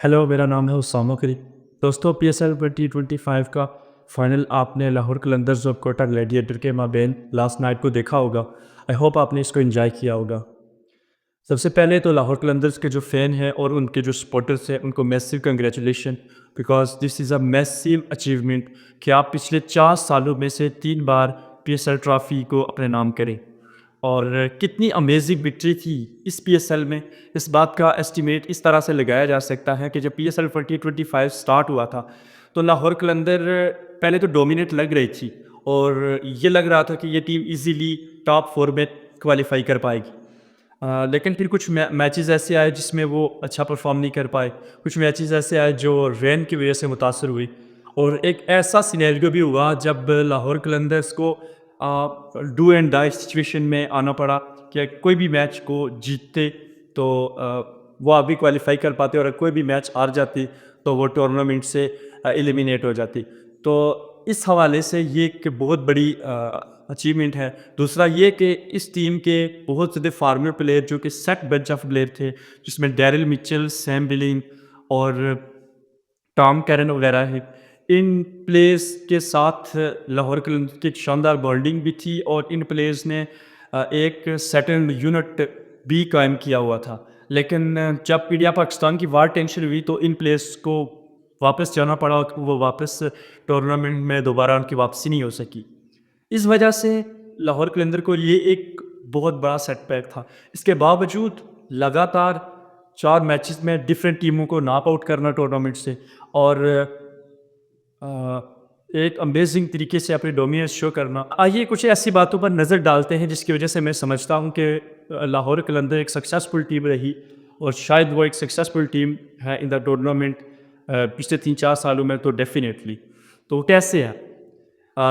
Hello, मेरा नाम है उसामा करीम। दोस्तों, पीएसएल 2025 का फाइनल आपने लाहौर कलंदर्स और कोटा ग्लैडिएटर के माबेन लास्ट नाइट को देखा होगा। आई होप आपने इसको एंजॉय किया होगा। सबसे पहले तो लाहौर कलंदर्स के जो फ़ैन हैं और उनके जो सपोर्टर्स हैं, उनको massive congratulation, because this is a massive achievement कि आप पिछले 4 सालों में से 3 बार पीएसएल ट्रॉफ़ी को अपने नाम करें। और कितनी अमेजिंग विक्ट्री थी इस पीएसएल में, इस बात का एस्टीमेट इस तरह से लगाया जा सकता है कि जब पीएसएल 2025 स्टार्ट हुआ था, तो लाहौर कलंदर पहले तो डोमिनेट लग रही थी और ये लग रहा था कि ये टीम इजीली टॉप 4 में क्वालिफाई कर पाएगी। लेकिन फिर कुछ मैचेस ऐसे आए जिसमें वो अच्छा परफॉर्म नहीं कर पाए। कुछ मैचेस ऐसे आए जो रेन की वजह से मुतासर हुई और एक ऐसा सिनेरियो भी हुआ जब लाहौर कलंदर्स को डू एंड डाई सिचुएशन में आना पड़ा कि कोई भी मैच को जीतते तो वो अभी क्वालिफाई कर पाते और कोई भी मैच हार जाती तो वो टूर्नामेंट से एलिमिनेट हो जाती। तो इस हवाले से ये एक बहुत बड़ी अचीवमेंट है। दूसरा ये कि इस टीम के बहुत ज़्यादा फार्मर प्लेयर जो कि सेट बेंच ऑफ प्लेयर थे, जिसमें डैरिल मिचेल, सैम बिलिन और टॉम कैरन वगैरह हैं। इन प्लेयर्स के साथ लाहौर कलंदर्स की एक शानदार बॉन्डिंग भी थी और इन प्लेयर्स ने एक सेटल्ड यूनिट भी कायम किया हुआ था। लेकिन जब पीडिया पाकिस्तान की वार टेंशन हुई तो इन प्लेयर्स को वापस जाना पड़ा और वो वापस टूर्नामेंट में दोबारा उनकी वापसी नहीं हो सकी। इस वजह से लाहौर कलंदर को ये एक बहुत बड़ा सेटबैक था। इसके बावजूद लगातार 4 मैचेस में डिफरेंट टीमों को नॉक आउट करना टूर्नामेंट से और एक अमेजिंग तरीके से अपनी डोमिनेंस शो करना। आइए कुछ ऐसी बातों पर नज़र डालते हैं जिसकी वजह से मैं समझता हूँ कि लाहौर कलंदर एक सक्सेसफुल टीम रही और शायद वो एक सक्सेसफुल टीम है इन द टूर्नामेंट पिछले 3-4 सालों में तो डेफ़िनेटली। तो कैसे है?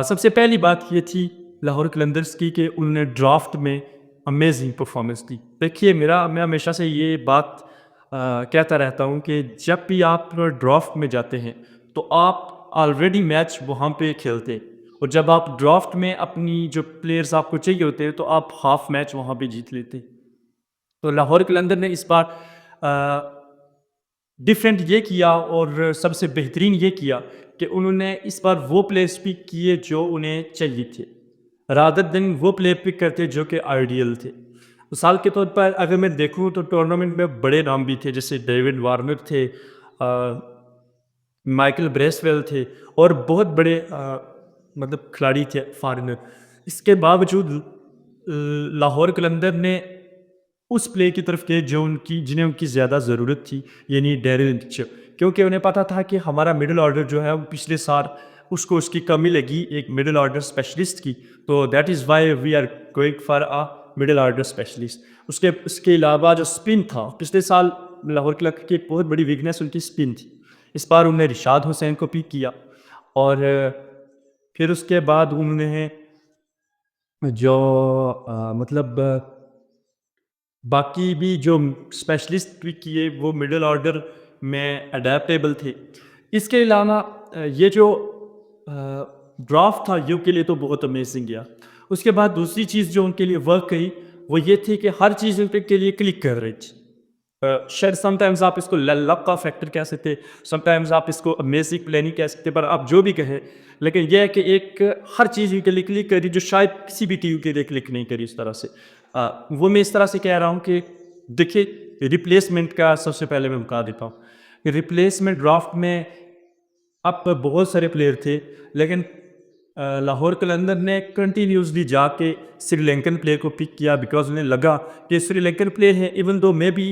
सबसे पहली बात ये थी लाहौर कलंदर्स की कि उन्होंने ड्राफ्ट में अमेजिंग परफॉर्मेंस दी। देखिए मैं हमेशा से ये बात कहता रहता हूँ कि जब भी आप ड्राफ्ट में जाते हैं तो आप ऑलरेडी मैच वहाँ पे खेलते हैं और जब आप ड्राफ्ट में अपनी जो प्लेयर्स आपको चाहिए होते हैं तो आप हाफ मैच वहाँ पे जीत लेते हैं। तो लाहौर कलंदर ने इस बार डिफरेंट ये किया और सबसे बेहतरीन ये किया कि उन्होंने इस बार वो प्लेयर्स पिक किए जो उन्हें चाहिए थे, रादर देन वो प्लेयर पिक करते जो कि आइडियल थे। मिसाल के तौर पर अगर मैं देखूँ तो टूर्नामेंट में बड़े नाम भी थे जैसे डेविड वार्नर थे, माइकल ब्रेसवेल थे और बहुत बड़े मतलब खिलाड़ी थे फॉरेनर। इसके बावजूद लाहौर कलंदर ने उस प्लेयर की तरफ गए जो उनकी जिन्हें उनकी ज़्यादा ज़रूरत थी, यानी डेरिल मिचेल। क्योंकि उन्हें पता था कि हमारा मिडल ऑर्डर जो है वो पिछले साल उसको उसकी कमी लगी एक मिडल ऑर्डर स्पेशलिस्ट की। तो that is why we are going for a middle order specialist. उसके अलावा जो स्पिन था, पिछले साल लाहौर क्लब की एक बहुत बड़ी वीकनेस उनकी स्पिन थी। इस बार उन्होंने रिशाद हुसैन को पिक किया और फिर उसके बाद उन्होंने जो मतलब बाकी भी जो स्पेशलिस्ट पिक किए वो मिडल ऑर्डर में अडेप्टेबल थे। इसके अलावा ये जो ड्राफ्ट था यू के लिए तो बहुत अमेजिंग गया। उसके बाद दूसरी चीज़ जो उनके लिए वर्क करी वो ये थी कि हर चीज़ उनके लिए क्लिक कर रही थी। शायद समटाइम्स आप इसको लक का फैक्टर कह सकते, समटाइम्स आप इसको अमेजिंग प्लानिंग कह सकते, पर आप जो भी कहें, लेकिन यह है कि एक हर चीज़ के लिए क्लिक करी जो शायद किसी भी टीम के लिए क्लिक नहीं करी इस तरह से। वो मैं इस तरह से कह रहा हूँ कि देखिए रिप्लेसमेंट का सबसे पहले मैं बता देता हूँ कि रिप्लेसमेंट ड्राफ्ट में अब बहुत सारे प्लेयर थे, लेकिन लाहौर कलंदर ने कंटिन्यूसली जाके श्रीलंकन प्लेयर को पिक किया बिकॉज उन्हें लगा कि श्रीलंकन प्लेयर हैं। इवन दो मैं भी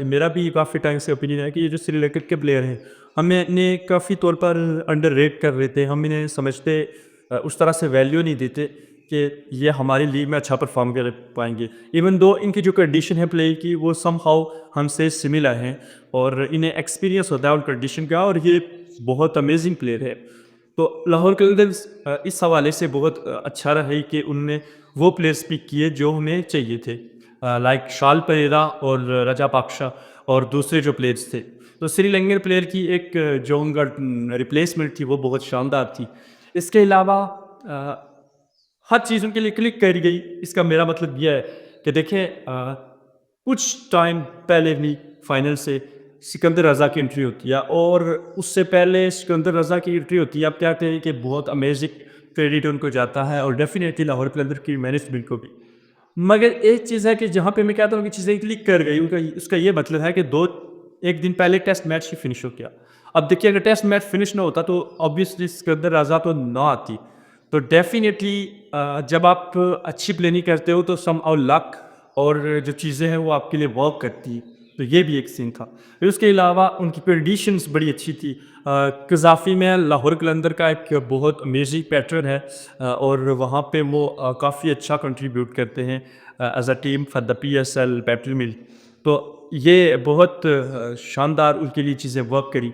मेरा भी काफ़ी टाइम से ओपिनियन है कि ये जो श्रीलंकन के प्लेयर हैं हमें इन्हें काफ़ी तौर पर अंडर रेट कर रहे थे, हम इन्हें समझते उस तरह से वैल्यू नहीं देते कि ये हमारी लीग में अच्छा परफॉर्म कर पाएंगे। इवन दो इनकी जो कंडीशन है प्ले की वो सम हाउ हमसे सिमिलर हैं और इन्हें एक्सपीरियंस होता है उन कंडीशन का और ये बहुत अमेजिंग प्लेयर है। तो लाहौर कलंदर्स इस हवाले से बहुत अच्छा रहा है कि उनने वो प्लेयर्स पिक किए जो उन्हें चाहिए थे, लाइक शाल परेरा और रजा पाक्शा और दूसरे जो प्लेयर्स थे। तो श्रीलंकन प्लेयर की एक जो उनका रिप्लेसमेंट थी वो बहुत शानदार थी। इसके अलावा हर चीज़ उनके लिए क्लिक करी गई। इसका मेरा मतलब यह है कि देखें कुछ टाइम पहले भी फाइनल से सिकंदर रज़ा की एंट्री होती है और उससे पहले सिकंदर रज़ा की एंट्री होती है। आप क्या कहें कि बहुत अमेज़िंग क्रेडिट उनको जाता है और डेफ़िनेटली लाहौर कलंदर की मैनेजमेंट को भी। मगर एक चीज़ है कि जहाँ पे मैं कहता हूँ कि चीज़ें क्लिक कर गई, उनका उसका ये मतलब है कि 1 दिन पहले टेस्ट मैच ही फिनिश हो गया। अब देखिए अगर टेस्ट मैच फिनिश ना होता तो ऑब्वियसली सिकंदर रज़ा तो ना आती। तो डेफ़िनेटली जब आप अच्छी प्लेनिंग करते हो तो समहाउ लक और जो चीज़ें हैं वो आपके लिए वर्क करती हैं। तो ये भी एक सीन था। फिर उसके अलावा उनकी कंडीशंस बड़ी अच्छी थी। कज़ाफ़ी में लाहौर कलंदर का एक बहुत अमेज़िंग पैटर्न है और वहाँ पे वो काफ़ी अच्छा कंट्रीब्यूट करते हैं as a team for the PSL battle मिल। तो ये बहुत शानदार उनके लिए चीज़ें वर्क करी।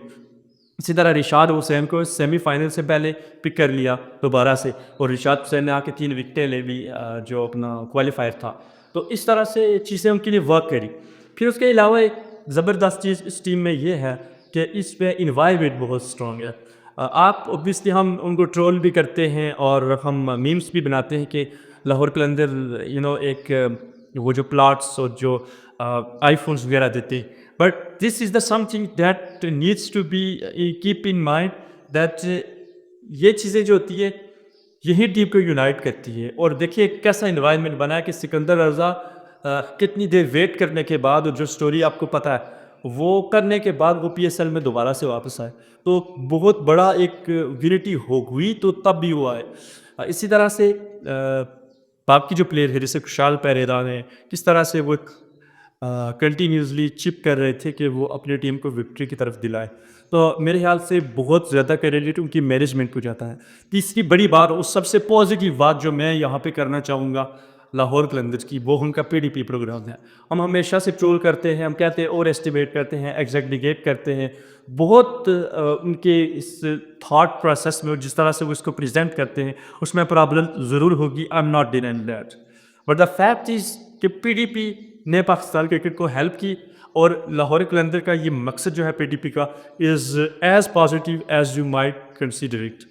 इसी तरह रिशाद हुसैन को सेमीफ़ाइनल से पहले पिक कर लिया दोबारा से और रिशाद हुसैन ने आके 3 विकेटें ले ली जो अपना क्वालीफायर था। तो इस तरह से चीज़ें उनके लिए वर्क करी। फिर उसके अलावा एक ज़बरदस्त चीज़ इस टीम में ये है कि इसमें एनवायरनमेंट बहुत स्ट्रॉन्ग है। आप ऑब्वियसली हम उनको ट्रोल भी करते हैं और हम मीम्स भी बनाते हैं कि लाहौर कलंदर एक वो जो प्लॉट्स और जो आईफ़ोन्स वगैरह देते हैं। But this is the something that needs to be keep in mind that ये चीज़ें जो होती है यही टीम को यूनाइट करती है। और देखिए कैसा एनवायरनमेंट बना है कि सिकंदर रज़ा कितनी देर वेट करने के बाद और जो स्टोरी आपको पता है वो करने के बाद वो पीएसएल में दोबारा से वापस आए। तो बहुत बड़ा एक यूनिटी हो हुई तो तब भी हुआ है। इसी तरह से बाकी जो प्लेयर है जैसे खुशाल पेरेरा ने किस तरह से वो कंटिन्यूअसली चिप कर रहे थे कि वो अपनी टीम को विक्ट्री की तरफ दिलाए। तो मेरे ख्याल से बहुत ज़्यादा क्रेडिट उनकी मैनेजमेंट को जाता है। तीसरी बड़ी बात और सबसे पॉजिटिव बात जो मैं यहाँ पे करना चाहूँगा लाहौर कलंदर्स की, वो उनका पीडीपी प्रोग्राम है। हम हमेशा से ट्रोल करते हैं, हम कहते हैं ओवर एस्टिमेट करते हैं, एग्ज़ैगरिगेट करते हैं। बहुत उनके इस थॉट प्रोसेस में और जिस तरह से वो इसको प्रेज़ेंट करते हैं, उसमें प्रॉब्लम ज़रूर होगी, I am not denying that. But the fact is कि पीडीपी ने पाकिस्तान क्रिकेट को हेल्प की और लाहौर कलंदर का ये मकसद जो है पीडीपी का is as positive as you might consider it.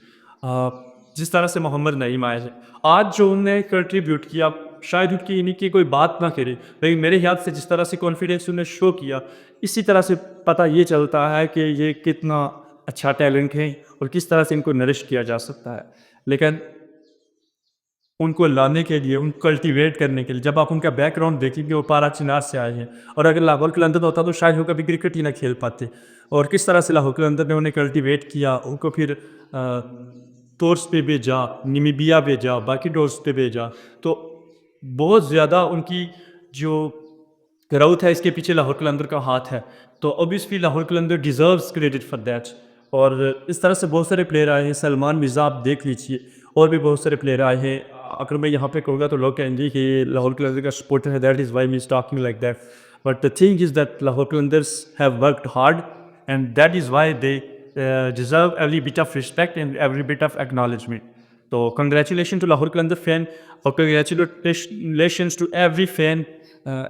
जिस तरह से मोहम्मद नईम आए हैं, आज जो उन्होंने कंट्रीब्यूट किया शायद उनकी इन्हीं की कोई बात ना करे, लेकिन मेरे ख्याल से जिस तरह से कॉन्फिडेंस उन्होंने शो किया, इसी तरह से पता ये चलता है कि ये कितना अच्छा टैलेंट है और किस तरह से इनको नरिश किया जा सकता है। लेकिन उनको लाने के लिए, उनको कल्टीवेट करने के लिए जब आप उनका बैकग्राउंड देखेंगे वो पारा चिनार से आए हैं और अगर लाहौर कलंदर होता तो शायद वो कभी क्रिकेट ही ना खेल पाते। और किस तरह से लाहौर कलंदर ने उन्हें कल्टीवेट किया, उनको फिर टूर्स पे भेजा, नामीबिया भेजा, बाकी टूर्स पे भेजा। तो बहुत ज़्यादा उनकी जो ग्राउथ है इसके पीछे लाहौर कलंदर का हाथ है। तो obviously Lahore Qalandar deserves credit for that. और इस तरह से बहुत सारे प्लेयर आए हैं, सलमान मिर्ज़ा आप देख लीजिए और भी बहुत सारे प्लेयर आए हैं। अगर मैं यहाँ पे कहूँगा तो लोग कहेंगे कि लाहौर कलंदर का सपोर्टर है, that is why he is talking like that. But the thing is that Lahore Qalandars have worked hard and that is why they deserve every bit of respect and every bit of acknowledgement. So congratulations to Lahore Qalandar fan or congratulations to every fan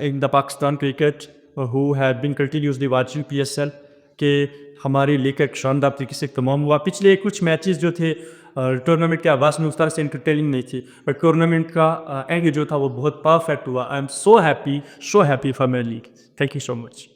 in the Pakistan cricket who have been continuously watching PSL के हमारी league एक शानदार तरीके से तमाम हुआ। पिछले कुछ मैचेस जो थे टूर्नामेंट के आवाज़ में उस तरह से एंटरटेनिंग नहीं थी, बट टूर्नामेंट का एंड जो था वो बहुत परफेक्ट हुआ। I am so happy for my league. Thank you so much.